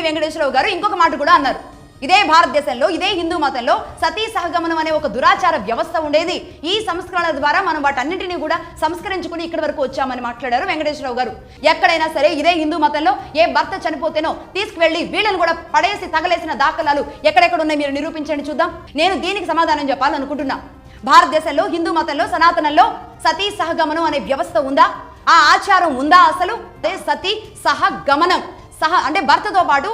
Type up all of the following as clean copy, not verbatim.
వెంకటేశ్వరరావు గారు ఇంకొక మాట కూడా అన్నారు. ఇదే భారతదేశంలో, ఇదే హిందూ మతంలో సతీ సహగమనం అనే ఒక దురాచార వ్యవస్థ ఉండేది. ఈ సంస్కరణల ద్వారా మనం వాటన్నింటినీ కూడా సంస్కరించుకుని ఇక్కడి వరకు వచ్చామని మాట్లాడారు వెంకటేశ్వరరావు గారు. ఎక్కడైనా సరే ఇదే హిందూ మతంలో ఏ భర్త చనిపోతేనో తీసుకువెళ్లి వీళ్ళని కూడా పడేసి తగలేసిన దాఖలాలు ఎక్కడెక్కడ ఉన్నాయి మీరు నిరూపించండి చూద్దాం. నేను దీనికి సమాధానం చెప్పాలనుకుంటున్నా. భారతదేశంలో హిందూ మతంలో సనాతనంలో సతీ సహగమనం అనే వ్యవస్థ ఉందా? ఆ ఆచారం ఉందా? అసలు సతీ సహగమనం, అంటే భర్తతో పాటు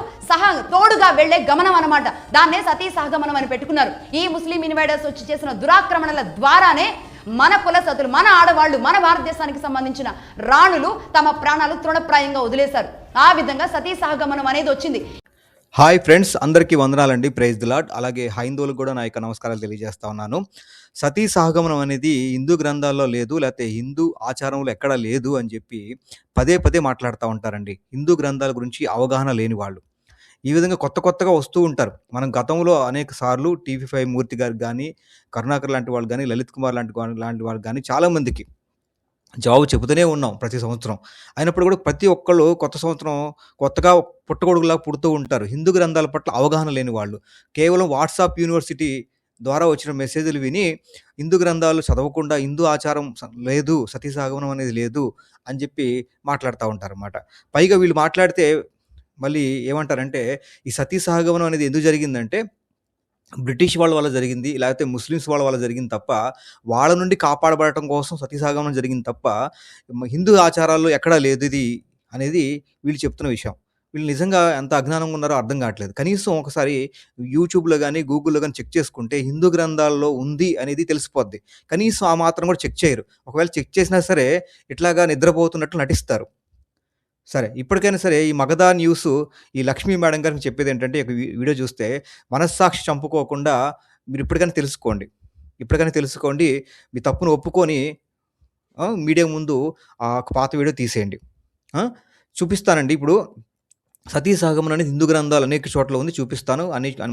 తోడుగా వెళ్లే గమనం అన్నమాట. దాన్నే సతీ సహగమనం అని పెట్టుకున్నారు. ఈ ముస్లిం ఇన్వైడర్స్ వచ్చి చేసిన దురాక్రమణల ద్వారానే మన కులసతులు, మన ఆడవాళ్లు, మన భారతదేశానికి సంబంధించిన రాణులు తమ ప్రాణాలు తృణప్రాయంగా వదిలేశారు. ఆ విధంగా సతీ సహగమనం అనేది వచ్చింది. హాయ్ ఫ్రెండ్స్, అందరికీ వందనాలండి. Praise the lord. అలాగే హైందవులకు కూడా నా యొక్క నమస్కారాలు తెలియజేస్తా ఉన్నాను. సతీ సహగమనం అనేది హిందూ గ్రంథాల్లో లేదు, లేకపోతే హిందూ ఆచారంలో ఎక్కడా లేదు అని చెప్పి పదే పదే మాట్లాడుతూ ఉంటారండి హిందూ గ్రంథాల గురించి అవగాహన లేని వాళ్ళు. ఈ విధంగా కొత్తగా వస్తూ ఉంటారు. మనం గతంలో అనేక సార్లు TV5 మూర్తి గారికి కానీ, కరుణాకర్ లాంటి వాళ్ళు కానీ, లలిత్ కుమార్ లాంటి వాళ్ళు కానీ చాలామందికి జవాబు చెబుతూనే ఉన్నాం ప్రతి సంవత్సరం. అయినప్పుడు కూడా ప్రతి ఒక్కళ్ళు కొత్త సంవత్సరం కొత్తగా పుట్టగొడుగులా పుడుతూ ఉంటారు. హిందూ గ్రంథాల పట్ల అవగాహన లేని వాళ్ళు కేవలం వాట్సాప్ యూనివర్సిటీ ద్వారా వచ్చిన మెసేజ్లు విని హిందూ గ్రంథాలు చదవకుండా హిందూ ఆచారం లేదు, సతీ సహగమనం అనేది లేదు అని చెప్పి మాట్లాడుతూ ఉంటారు అన్నమాట. పైగా వీళ్ళు మాట్లాడితే మళ్ళీ ఏమంటారంటే ఈ సతీ సహగమనం అనేది ఎందుకు జరిగిందంటే బ్రిటిష్ వాళ్ళ వల్ల జరిగింది, లేకపోతే ముస్లిమ్స్ వాళ్ళ వల్ల జరిగింది తప్ప, వాళ్ళ నుండి కాపాడబడటం కోసం సతీ సహగమనం జరిగింది తప్ప హిందూ ఆచారాల్లో ఎక్కడా లేదు ఇది అనేది వీళ్ళు చెప్తున్న విషయం. వీళ్ళు నిజంగా ఎంత అజ్ఞానంగా ఉన్నారో అర్థం కావట్లేదు. కనీసం ఒకసారి యూట్యూబ్లో కానీ, గూగుల్లో కానీ చెక్ చేసుకుంటే హిందూ గ్రంథాల్లో ఉంది అనేది తెలిసిపోద్ది. కనీసం ఆ మాత్రం కూడా చెక్ చేయరు. ఒకవేళ చెక్ చేసినా సరే ఇట్లాగా నిద్రపోతున్నట్లు నటిస్తారు. సరే, ఇప్పటికైనా సరే ఈ మగధా న్యూస్ ఈ లక్ష్మీ మేడం గారికి చెప్పేది ఏంటంటే, ఒక వీడియో చూస్తే మనస్సాక్షి చంపుకోకుండా మీరు ఇప్పటికైనా తెలుసుకోండి, మీ తప్పును ఒప్పుకొని మీడియా ముందు ఆ పాత వీడియో తీసేయండి. చూపిస్తానండి. ఇప్పుడు సతీ సహగమనం అనేది హిందూ గ్రంథాలు అనేక చోట్ల ఉంది, చూపిస్తాను.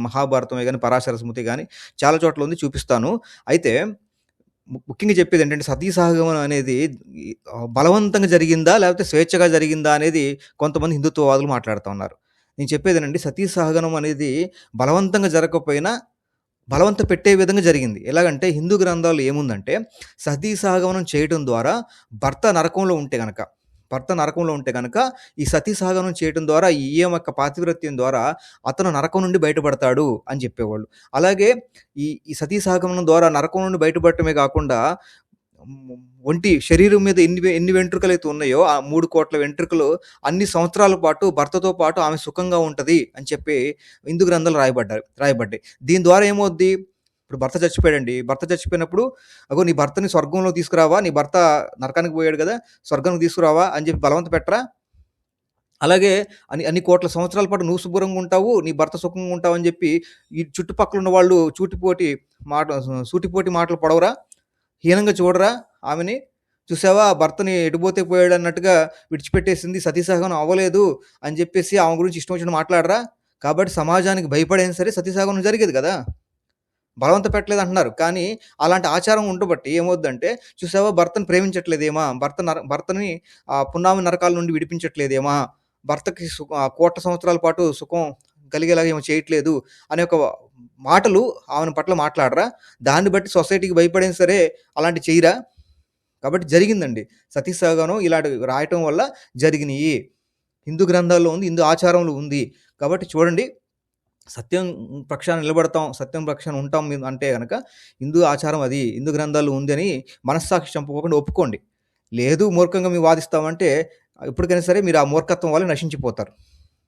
మహాభారతమే కానీ, పరాశర స్మృతి కానీ చాలా చోట్ల ఉంది, చూపిస్తాను. అయితే ముఖ్యంగా చెప్పేది ఏంటంటే సతీ సహగమనం అనేది బలవంతంగా జరిగిందా లేకపోతే స్వేచ్ఛగా జరిగిందా అనేది కొంతమంది హిందుత్వవాదులు మాట్లాడుతూ ఉన్నారు. నేను చెప్పేది ఏంటంటే సతీ సహగమనం అనేది బలవంతంగా జరగకపోయినా బలవంత పెట్టే విధంగా జరిగింది. ఎలాగంటే హిందూ గ్రంథాలు ఏముందంటే సతీ సహగమనం చేయడం ద్వారా భర్త నరకంలో ఉంటే కనుక ఈ సతీ సహగమనం చేయడం ద్వారా ఈ యొక్క పాతివ్రత్యం ద్వారా అతను నరకం నుండి బయటపడతాడు అని చెప్పేవాళ్ళు. అలాగే ఈ సతీ సహగమనం ద్వారా నరకం నుండి బయటపడటమే కాకుండా ఒంటి శరీరం మీద ఎన్ని వెంట్రుకలు అయితే ఉన్నాయో ఆ 3 కోట్ల వెంట్రుకలు అన్ని సంవత్సరాల పాటు భర్తతో పాటు ఆమె సుఖంగా ఉంటుంది అని చెప్పి హిందూ గ్రంథాలు రాయబడ్డాయి. దీని ద్వారా ఏమవుద్ది? ఇప్పుడు భర్త చచ్చిపోయినప్పుడు అగో నీ భర్తని స్వర్గంలో తీసుకురావా, నీ భర్త నరకానికి పోయాడు కదా, స్వర్గానికి తీసుకురావా అని చెప్పి బలవంత పెట్టరా? అలాగే అన్ని కోట్ల సంవత్సరాల పాటు నువ్వు శుభ్రంగా ఉంటావు, నీ భర్త సుఖంగా ఉంటావు అని చెప్పి ఈ చుట్టుపక్కల ఉన్న వాళ్ళు సూటిపోటి మాటలు పడవరా? హీనంగా చూడరా? ఆమెని చూసావా, భర్తని ఎటుపోతే పోయాడు అన్నట్టుగా విడిచిపెట్టేసింది, సతీ సహగమనం అవ్వలేదు అని చెప్పేసి ఆమె గురించి ఇష్టం వచ్చిన మాట్లాడరా? కాబట్టి సమాజానికి భయపడైనా సరే సతీ సహగమనం జరిగేది కదా, బలవంత పెట్టలేదు అంటున్నారు. కానీ అలాంటి ఆచారం ఉండబట్టి ఏమవుద్దంటే చూసావా, భర్తను ప్రేమించట్లేదేమా, భర్తని పున్నామి నరకాల నుండి విడిపించట్లేదేమా, భర్తకి కోట్ల సంవత్సరాల పాటు సుఖం కలిగేలాగా ఏమో చేయట్లేదు అనే ఒక మాటలు ఆమె పట్ల మాట్లాడరా? దాన్ని బట్టి సొసైటీకి భయపడైనా సరే అలాంటి చేయరా? కాబట్టి జరిగిందండి సతీ సహగమనం. ఇలాంటి రాయటం వల్ల జరిగినాయి. హిందూ గ్రంథాల్లో ఉంది, హిందూ ఆచారంలో ఉంది. కాబట్టి చూడండి, సత్యం పక్షాన నిలబడతాం, సత్యం పక్షాన ఉంటాం అంటే కనుక హిందూ ఆచారం అది హిందూ గ్రంథాలు ఉంది అని మనస్సాక్షి చంపుకోకుండా ఒప్పుకోండి. లేదు మూర్ఖంగా మీరు వాదిస్తామంటే ఇప్పటికైనా సరే మీరు ఆ మూర్ఖత్వం వల్ల నశించిపోతారు.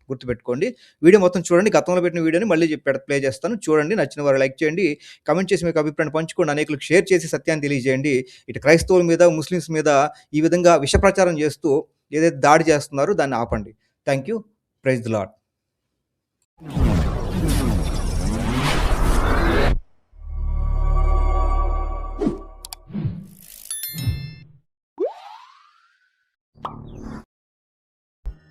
గుర్తుపెట్టుకోండి. వీడియో మొత్తం చూడండి. గతంలో పెట్టిన వీడియోని మళ్ళీ ప్లే చేస్తాను, చూడండి. నచ్చిన వారు లైక్ చేయండి, కమెంట్ చేసి మీకు అభిప్రాయాన్ని పంచుకోండి, అనేకులకు షేర్ చేసి సత్యాన్ని తెలియజేయండి. ఇటు క్రైస్తవుల మీద, ముస్లిమ్స్ మీద ఈ విధంగా విష ప్రచారం చేస్తూ ఏదైతే దాడి చేస్తున్నారో దాన్ని ఆపండి. Thank you. Praise the lord.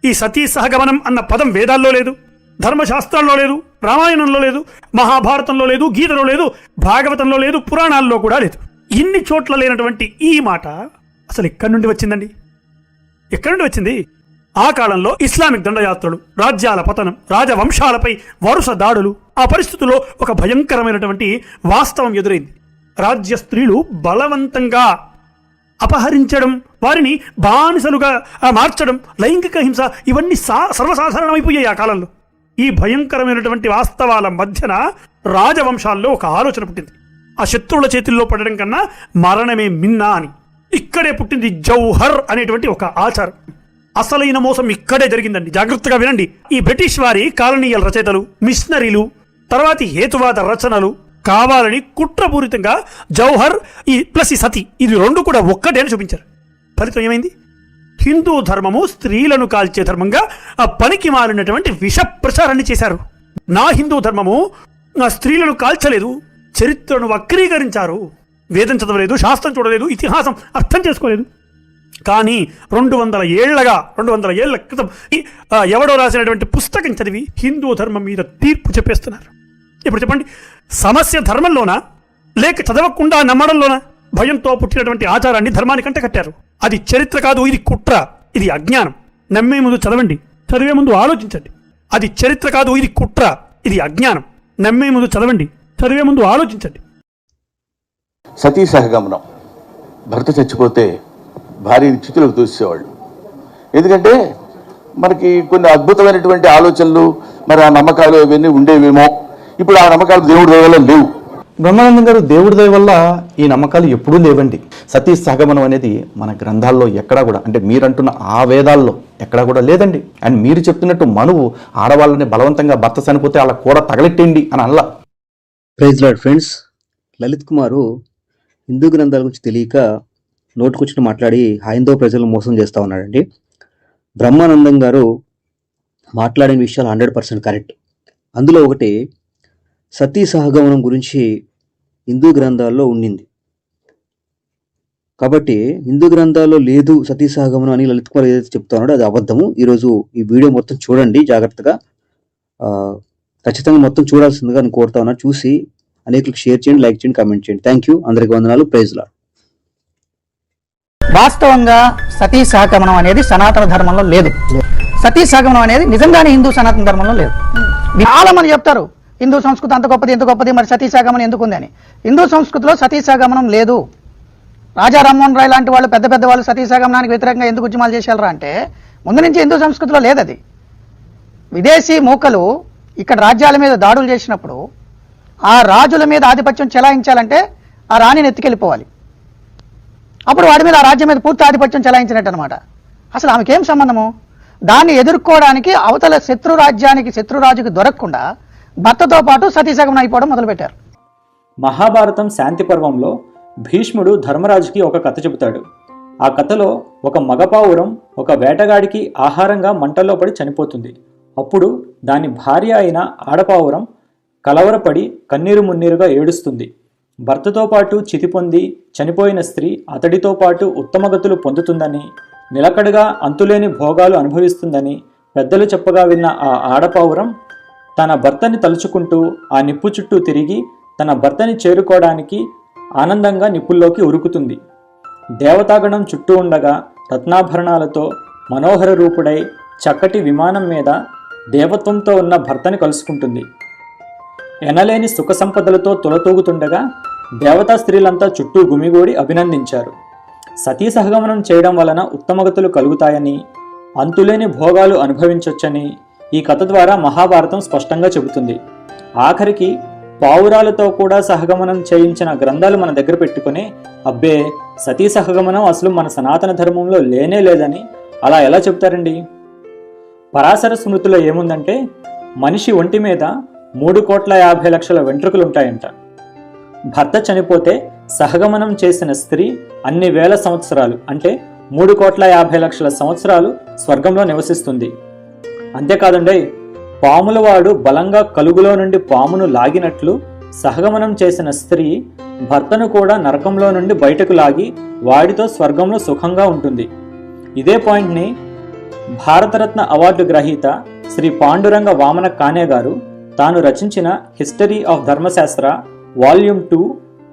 ఈ సతీ సహగమనం అన్న పదం వేదాల్లో లేదు, ధర్మశాస్త్రాల్లో లేదు, రామాయణంలో లేదు, మహాభారతంలో లేదు, గీతలో లేదు, భాగవతంలో లేదు, పురాణాల్లో కూడా లేదు. ఇన్ని చోట్ల లేనటువంటి ఈ మాట అసలు ఎక్కడి నుండి వచ్చిందండి? ఎక్కడి నుండి వచ్చింది? ఆ కాలంలో ఇస్లామిక్ దండయాత్రలు, రాజ్యాల పతనం, రాజవంశాలపై వరుస దాడులు, ఆ పరిస్థితుల్లో ఒక భయంకరమైనటువంటి వాస్తవం ఎదురైంది. రాజ్య స్త్రీలు బలవంతంగా అపహరించడం, వారిని బానిసలుగా మార్చడం, లైంగిక హింస ఇవన్నీ సర్వసాధారణమైపోయాయి ఆ కాలంలో. ఈ భయంకరమైనటువంటి వాస్తవాల మధ్యన రాజవంశాల్లో ఒక ఆలోచన పుట్టింది. ఆ శత్రువుల చేతుల్లో పడడం కన్నా మరణమే మిన్నా అని. ఇక్కడే పుట్టింది జౌహర్ అనేటువంటి ఒక ఆచారం. అసలైన మోసం ఇక్కడే జరిగిందండి. జాగ్రత్తగా వినండి. ఈ బ్రిటిష్ వారి కాలనీయల్ రచయితలు, మిషనరీలు, తర్వాతి హేతువాద రచనలు కావాలని కుట్రపూరితంగా జౌహర్ ఈ సతీ ఇది రెండు కూడా ఒక్కటే అని చూపించారు. ఫలితం ఏమైంది? హిందూ ధర్మము స్త్రీలను కాల్చే ధర్మంగా ఆ పనికి మారినటువంటి విష ప్రచారాన్ని చేశారు. నా హిందూ ధర్మము స్త్రీలను కాల్చలేదు, చరిత్రను వక్రీకరించారు. వేదం చదవలేదు, శాస్త్రం చూడలేదు, ఇతిహాసం అర్థం చేసుకోలేదు. కానీ 200 ఏళ్ల క్రితం ఎవడో రాసినటువంటి పుస్తకం చదివి హిందూ ధర్మం మీద తీర్పు చెప్పేస్తున్నారు. ఇప్పుడు చెప్పండి, సమస్య ధర్మంలోనా లేక చదవకుండా నమ్మడంలోనా? భయంతో పుట్టినటువంటి ఆచారాన్ని ధర్మానికంటే కట్టారు. అది చరిత్ర కాదు, ఇది కుట్ర, ఇది అజ్ఞానం. నమ్మే ముందు చదవండి, చదివే ముందు ఆలోచించండి. అది చరిత్ర కాదు, ఇది కుట్ర, ఇది అజ్ఞానం. నమ్మే ముందు చదవండి, చదివే ముందు ఆలోచించండి. సతీ సహగమనం. భర్త చచ్చిపోతే భార్యని చితులకు దూసేవాళ్ళు. ఎందుకంటే మనకి కొన్ని అద్భుతమైనటువంటి ఆలోచనలు, మరి ఆ నమ్మకాలు ఇవన్నీ ఉండేవేమో. ఇప్పుడు ఆ నమ్మకాలు దేవుడి దయ వల్ల లేవు. బ్రహ్మానందం గారు, దేవుడి దయ వల్ల ఈ నమ్మకాలు ఎప్పుడూ లేవండి. సతీ సహగమనం అనేది మన గ్రంథాల్లో ఎక్కడా కూడా, అంటే మీరంటున్న ఆ వేదాల్లో ఎక్కడా కూడా లేదండి. అండ్ మీరు చెప్తున్నట్టు మనువు ఆడవాళ్ళని బలవంతంగా భర్త చనిపోతే అలా కూడా తగలెట్టండి అని అనలా. Praise lord friends. Lalit Kumar Hindu గ్రంథాల గురించి తెలియక నోటుకొచ్చిన మాట్లాడి హైందవ ప్రజలను మోసం చేస్తూ ఉన్నాడండి. బ్రహ్మానందం గారు మాట్లాడిన విషయాలు 100% కరెక్ట్. అందులో ఒకటి సతీ సహగమనం గురించి హిందూ గ్రంథాల్లో ఉండింది. కాబట్టి హిందూ గ్రంథాల్లో లేదు సతీ సహగమనం అని లలిత్ కుమార్ ఏదైతే చెప్తా ఉన్నాడో అది అబద్ధము. ఈరోజు ఈ వీడియో మొత్తం చూడండి జాగ్రత్తగా, ఖచ్చితంగా మొత్తం చూడాల్సిందిగా నేను కోరుతా ఉన్నా. చూసి అనేకులకు షేర్ చేయండి, లైక్ చేయండి, కామెంట్ చేయండి. థ్యాంక్ యూ, అందరికీ వందనాలు. Praise lord. వాస్తవంగా సతీ సహగమనం అనేది సనాతన ధర్మంలో లేదు. సతీ సహగమనం అనేది నిజంగానే హిందూ సనాతన ధర్మంలో లేదు. చాలా మంది చెప్తారు హిందూ సంస్కృతి అంత గొప్పది, ఎంత గొప్పది, మరి సతీ సహగమనం ఎందుకు ఉంది అని. హిందూ సంస్కృతిలో సతీ సహగమనం లేదు. రాజా రామ్మోహన్ రాయ్ లాంటి వాళ్ళు పెద్ద పెద్ద వాళ్ళు సతీ సహగమనానికి వ్యతిరేకంగా ఎందుకు ఉద్యమాలు చేశారా అంటే ముందు నుంచి హిందూ సంస్కృతిలో లేదు అది. విదేశీ మూకలు ఇక్కడ రాజ్యాల మీద దాడులు చేసినప్పుడు ఆ రాజుల మీద ఆధిపత్యం చెలాయించాలంటే ఆ రాణిని ఎత్తుకెళ్ళిపోవాలి. అప్పుడు వాడి మీద ఆ రాజ్యం మీద పూర్తి ఆధిపత్యం చెలాయించినట్టు అనమాట. అసలు ఆమెకేం సంబంధము? దాన్ని ఎదుర్కోవడానికి అవతల శత్రురాజుకి దొరకకుండా భర్తతో పాటు సతీ సహగమనం అయిపోవడం మొదలుపెట్టారు. మహాభారతం శాంతి పర్వంలో భీష్ముడు ధర్మరాజుకి ఒక కథ చెబుతాడు. ఆ కథలో ఒక మగపావురం ఒక వేటగాడికి ఆహారంగా మంటల్లో పడి చనిపోతుంది. అప్పుడు దాని భార్య అయిన ఆడపావురం కలవరపడి కన్నీరు మున్నీరుగా ఏడుస్తుంది. భర్తతో పాటు చితి పొంది చనిపోయిన స్త్రీ అతడితో పాటు ఉత్తమగతులు పొందుతుందని, నిలకడగా అంతులేని భోగాలు అనుభవిస్తుందని పెద్దలు చెప్పగా విన్న ఆ ఆడపావురం తన భర్తని తలుచుకుంటూ ఆ నిప్పు చుట్టూ తిరిగి తన భర్తని చేరుకోవడానికి ఆనందంగా నిప్పుల్లోకి ఉరుకుతుంది. దేవతాగణం చుట్టూ ఉండగా రత్నాభరణాలతో మనోహర రూపుడై చక్కటి విమానం మీద దేవత్వంతో ఉన్న భర్తని కలుసుకుంటుంది. ఎనలేని సుఖ సంపదలతో తొలతూగుతుండగా దేవతా స్త్రీలంతా చుట్టూ గుమిగూడి అభినందించారు. సతీ సహగమనం చేయడం వలన ఉత్తమగతులు కలుగుతాయని, అంతులేని భోగాలు అనుభవించొచ్చని ఈ కథ ద్వారా మహాభారతం స్పష్టంగా చెబుతుంది. ఆఖరికి పావురాలతో కూడా సహగమనం చేయించిన గ్రంథాలు మన దగ్గర పెట్టుకుని అబ్బే సతీ సహగమనం అసలు మన సనాతన ధర్మంలో లేనే లేదని అలా ఎలా చెబుతారండి? పరాశర స్మృతిలో ఏముందంటే మనిషి ఒంటి మీద 3,50,00,000 వెంట్రుకలుంటాయంట. భర్త చనిపోతే సహగమనం చేసిన స్త్రీ అన్ని వేల సంవత్సరాలు అంటే 3,50,00,000 సంవత్సరాలు స్వర్గంలో నివసిస్తుంది. అంతేకాదండి, పాములవాడు బలంగా కలుగులో నుండి పామును లాగినట్లు సహగమనం చేసిన స్త్రీ భర్తను కూడా నరకంలో నుండి బయటకు లాగి వాడితో స్వర్గంలో సుఖంగా ఉంటుంది. ఇదే పాయింట్ని భారతరత్న అవార్డు గ్రహీత శ్రీ పాండురంగ వామన కానే గారు తాను రచించిన హిస్టరీ ఆఫ్ ధర్మశాస్త్ర వాల్యూమ్ 2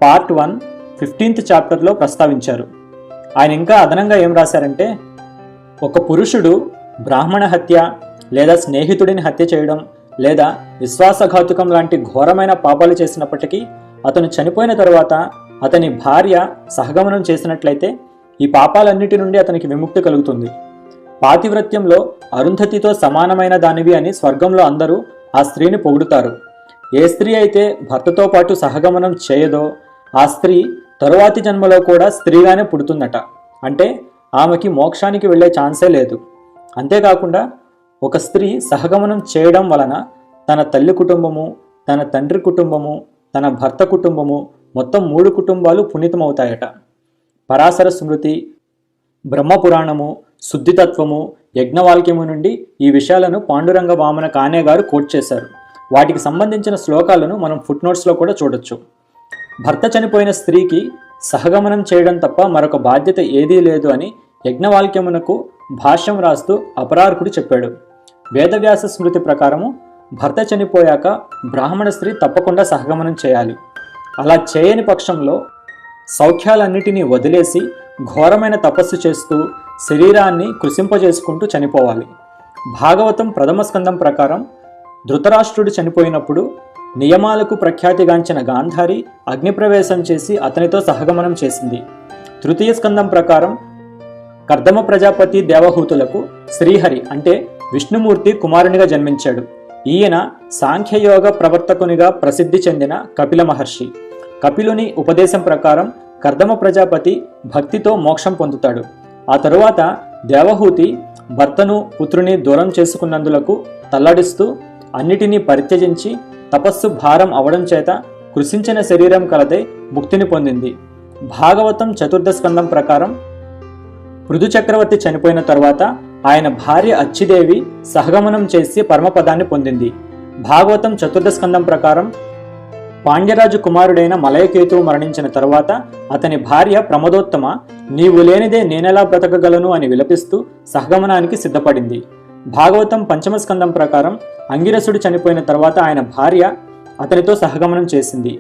పార్ట్ 1 15th చాప్టర్లో ప్రస్తావించారు. ఆయన ఇంకా అదనంగా ఏం రాశారంటే, ఒక పురుషుడు బ్రాహ్మణ హత్య లేదా స్నేహితుడిని హత్య చేయడం లేదా విశ్వాసఘాతుకం లాంటి ఘోరమైన పాపాలు చేసినప్పటికీ అతను చనిపోయిన తరువాత అతని భార్య సహగమనం చేసినట్లయితే ఈ పాపాలన్నిటి నుండి అతనికి విముక్తి కలుగుతుంది. పాతివ్రత్యంలో అరుంధతితో సమానమైన దానివి అని స్వర్గంలో అందరూ ఆ స్త్రీని పొగుడుతారు. ఏ స్త్రీ అయితే భర్తతో పాటు సహగమనం చేయదో ఆ స్త్రీ తరువాతి జన్మలో కూడా స్త్రీగానే పుడుతుందట. అంటే ఆమెకి మోక్షానికి వెళ్ళే ఛాన్సే లేదు. అంతేకాకుండా ఒక స్త్రీ సహగమనం చేయడం వలన తన తల్లి కుటుంబము, తన తండ్రి కుటుంబము, తన భర్త కుటుంబము మొత్తం 3 కుటుంబాలు పునీతమవుతాయట. పరాశర స్మృతి, బ్రహ్మపురాణము, శుద్ధితత్వము, యజ్ఞవాల్క్యము నుండి ఈ విషయాలను పాండురంగ వామన కానే గారు కోట్ చేశారు. వాటికి సంబంధించిన శ్లోకాలను మనం ఫుట్ నోట్స్లో కూడా చూడొచ్చు. భర్త చనిపోయిన స్త్రీకి సహగమనం చేయడం తప్ప మరొక బాధ్యత ఏదీ లేదు అని యజ్ఞవాల్క్యమునకు భాష్యం రాస్తూ అపరార్కుడు చెప్పాడు. వేదవ్యాస స్మృతి ప్రకారము భర్త చనిపోయాక బ్రాహ్మణ స్త్రీ తప్పకుండా సహగమనం చేయాలి. అలా చేయని పక్షంలో సౌఖ్యాలన్నిటినీ వదిలేసి ఘోరమైన తపస్సు చేస్తూ శరీరాన్ని కృశింపజేసుకుంటూ చనిపోవాలి. భాగవతం ప్రథమ స్కందం ప్రకారం ధృతరాష్ట్రుడు చనిపోయినప్పుడు నియమాలకు ప్రఖ్యాతిగాంచిన గాంధారి అగ్నిప్రవేశం చేసి అతనితో సహగమనం చేసింది. తృతీయ స్కందం ప్రకారం కర్దమ ప్రజాపతి దేవహూతులకు శ్రీహరి అంటే విష్ణుమూర్తి కుమారునిగా జన్మించాడు. ఈయన సాంఖ్యయోగ ప్రవర్తకునిగా ప్రసిద్ధి చెందిన కపిల మహర్షి. కపిలుని ఉపదేశం ప్రకారం కర్దమ ప్రజాపతి భక్తితో మోక్షం పొందుతాడు. ఆ తరువాత దేవహూతి భర్తను పుత్రుని దూరం చేసుకున్నందులకు తల్లడిస్తూ అన్నిటినీ పరిత్యజించి తపస్సు భారం అవడం చేత కృషించిన శరీరం కలదై ముక్తిని పొందింది. భాగవతం చతుర్థ స్కందం ప్రకారం పృథు చక్రవర్తి చనిపోయిన తరువాత ఆయన భార్య అచ్చిదేవి సహగమనం చేసి పరమపదాన్ని పొందింది. భాగవతం చతుర్థ స్కందం ప్రకారం పాండ్యరాజు కుమారుడైన మలయకేతువు మరణించిన తరువాత అతని భార్య ప్రమదోత్తమ నీవు లేనిదే నేనెలా బ్రతకగలను అని విలపిస్తూ సహగమనానికి సిద్ధపడింది. భాగవతం పంచమ స్కందం ప్రకారం అంగిరసుడు చనిపోయిన తర్వాత ఆయన భార్య అతనితో సహగమనం చేసింది.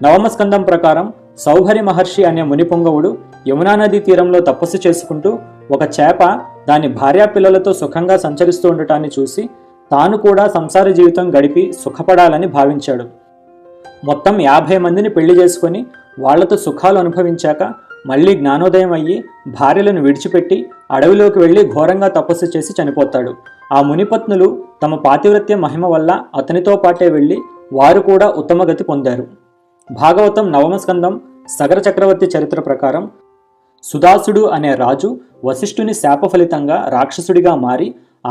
నవమ స్కందం ప్రకారం సౌభరి మహర్షి అనే మునిపుంగవుడు యమునా నదీ తీరంలో తపస్సు చేసుకుంటూ ఒక చేప దాని భార్యా పిల్లలతో సుఖంగా సంచరిస్తూ ఉండటాన్ని చూసి తాను కూడా సంసార జీవితం గడిపి సుఖపడాలని భావించాడు. మొత్తం 50 మందిని పెళ్లి చేసుకొని వాళ్లతో సుఖాలు అనుభవించాక మళ్లీ జ్ఞానోదయం అయ్యి భార్యలను విడిచిపెట్టి అడవిలోకి వెళ్లి ఘోరంగా తపస్సు చేసి చనిపోతాడు. ఆ మునిపత్నులు తమ పాతివ్రత్య మహిమ వల్ల అతనితో పాటే వెళ్లి వారు కూడా ఉత్తమగతి పొందారు. భాగవతం నవమ స్కందం సగర చక్రవర్తి చరిత్ర ప్రకారం సుదాసుడు అనే రాజు వశిష్ఠుని శాప ఫలితంగా రాక్షసుడిగా మారి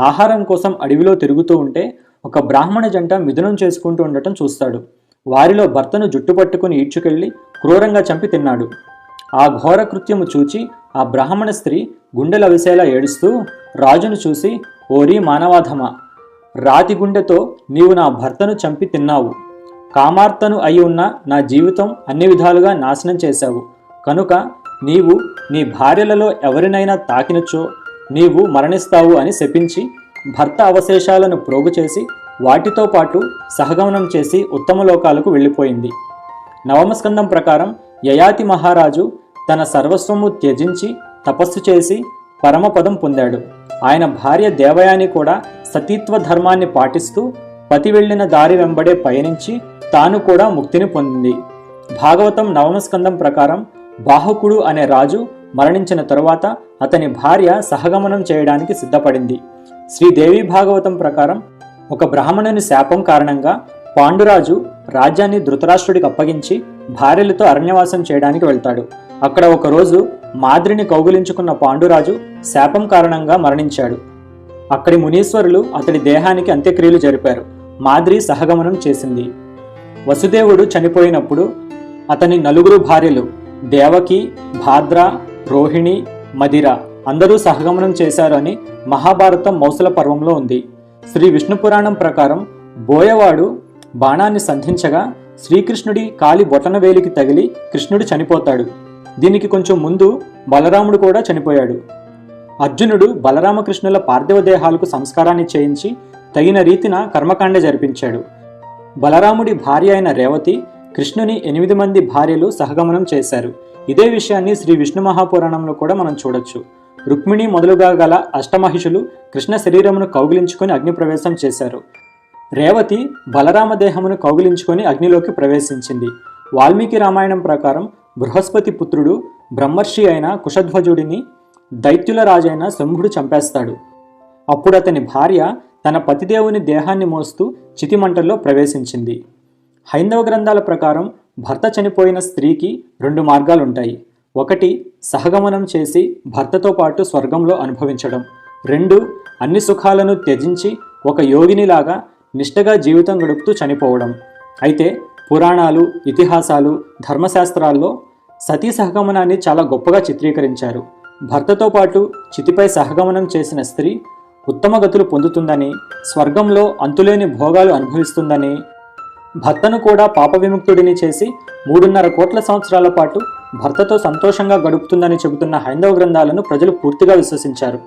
ఆహారం కోసం అడవిలో తిరుగుతూ ఉంటే ఒక బ్రాహ్మణ జంట మిథునం చేసుకుంటూ ఉండటం చూస్తాడు. వారిలో భర్తను జుట్టు పట్టుకుని ఈడ్చుకెళ్లి క్రూరంగా చంపి తిన్నాడు. ఆ ఘోర కృత్యము చూచి ఆ బ్రాహ్మణ స్త్రీ గుండెలవిసేలా ఏడుస్తూ రాజును చూసి, ఓరి మానవాధమ, రాతి గుండెతో నీవు నా భర్తను చంపి తిన్నావు. కామార్తను అయి ఉన్న నా జీవితం అన్ని విధాలుగా నాశనం చేశావు. కనుక నీవు నీ భార్యలలో ఎవరినైనా తాకినచో నీవు మరణిస్తావు అని శపించి భర్త అవశేషాలను ప్రోగు చేసి వాటితో పాటు సహగమనం చేసి ఉత్తమ లోకాలకు వెళ్ళిపోయింది. నవమస్కందం ప్రకారం యయాతి మహారాజు తన సర్వస్వము త్యజించి తపస్సు చేసి పరమపదం పొందాడు. ఆయన భార్య దేవయాని కూడా సతీత్వ ధర్మాన్ని పాటిస్తూ పతి వెళ్లిన దారి వెంబడే పయనించి తాను కూడా ముక్తిని పొందింది. భాగవతం నవమస్కందం ప్రకారం బాహుకుడు అనే రాజు మరణించిన తరువాత అతని భార్య సహగమనం చేయడానికి సిద్ధపడింది. శ్రీదేవి భాగవతం ప్రకారం ఒక బ్రాహ్మణుని శాపం కారణంగా పాండురాజు రాజ్యాన్ని ధృతరాష్ట్రుడికి అప్పగించి భార్యలతో అరణ్యవాసం చేయడానికి వెళ్తాడు. అక్కడ ఒకరోజు మాద్రిని కౌగులించుకున్న పాండురాజు శాపం కారణంగా మరణించాడు. అక్కడి మునీశ్వరులు అతడి దేహానికి అంత్యక్రియలు జరిపారు. మాద్రి సహగమనం చేసింది. వసుదేవుడు చనిపోయినప్పుడు అతని 4 భార్యలు దేవకి, భాద్ర, రోహిణి, మదిర అందరూ సహగమనం చేశారు అని మహాభారతం మౌసల పర్వంలో ఉంది. శ్రీ విష్ణు పురాణం ప్రకారం బోయవాడు బాణాన్ని సంధించగా శ్రీకృష్ణుడి కాలి బొటనవేలికి తగిలి కృష్ణుడు చనిపోతాడు. దీనికి కొంచెం ముందు బలరాముడు కూడా చనిపోయాడు. అర్జునుడు బలరామకృష్ణుల పార్థివ దేహాలకు సంస్కారాన్ని చేయించి తగిన రీతిన కర్మకాండ జరిపించాడు. బలరాముడి భార్య అయిన రేవతి కృష్ణుని 8 మంది భార్యలు సహగమనం చేశారు. ఇదే విషయాన్ని శ్రీ విష్ణు మహాపురాణంలో కూడా మనం చూడొచ్చు. రుక్మిణి మొదలుగా గల అష్టమహిషులు కృష్ణ శరీరమును కౌగిలించుకొని అగ్నిప్రవేశం చేశారు. రేవతి బలరామ దేహమును కౌగిలించుకొని అగ్నిలోకి ప్రవేశించింది. వాల్మీకి రామాయణం ప్రకారం బృహస్పతి పుత్రుడు బ్రహ్మర్షి అయిన కుశధ్వజుడిని దైత్యుల రాజైన శంభుడు చంపేస్తాడు. అప్పుడు అతని భార్య తన పతిదేవుని దేహాన్ని మోస్తూ చితిమంటల్లో ప్రవేశించింది. హైందవ గ్రంథాల ప్రకారం భర్త చనిపోయిన స్త్రీకి 2 మార్గాలుంటాయి. 1 సహగమనం చేసి భర్తతో పాటు స్వర్గంలో అనుభవించడం. 2 అన్ని సుఖాలను త్యజించి ఒక యోగినిలాగా నిష్టగా జీవితం గడుపుతూ చనిపోవడం. అయితే పురాణాలు, ఇతిహాసాలు, ధర్మశాస్త్రాల్లో సతీ సహగమనాన్ని చాలా గొప్పగా చిత్రీకరించారు. భర్తతో పాటు చితిపై సహగమనం చేసిన స్త్రీ ఉత్తమ గతులు పొందుతుందని, స్వర్గంలో అంతులేని భోగాలు అనుభవిస్తుందని, భర్తను కూడా పాప విముక్తుడిని చేసి 3.5 కోట్ల సంవత్సరాల పాటు భర్తతో సంతోషంగా గడుపుతుందని చెబుతున్న హైందవ గ్రంథాలను ప్రజలు పూర్తిగా విశ్వసించారు.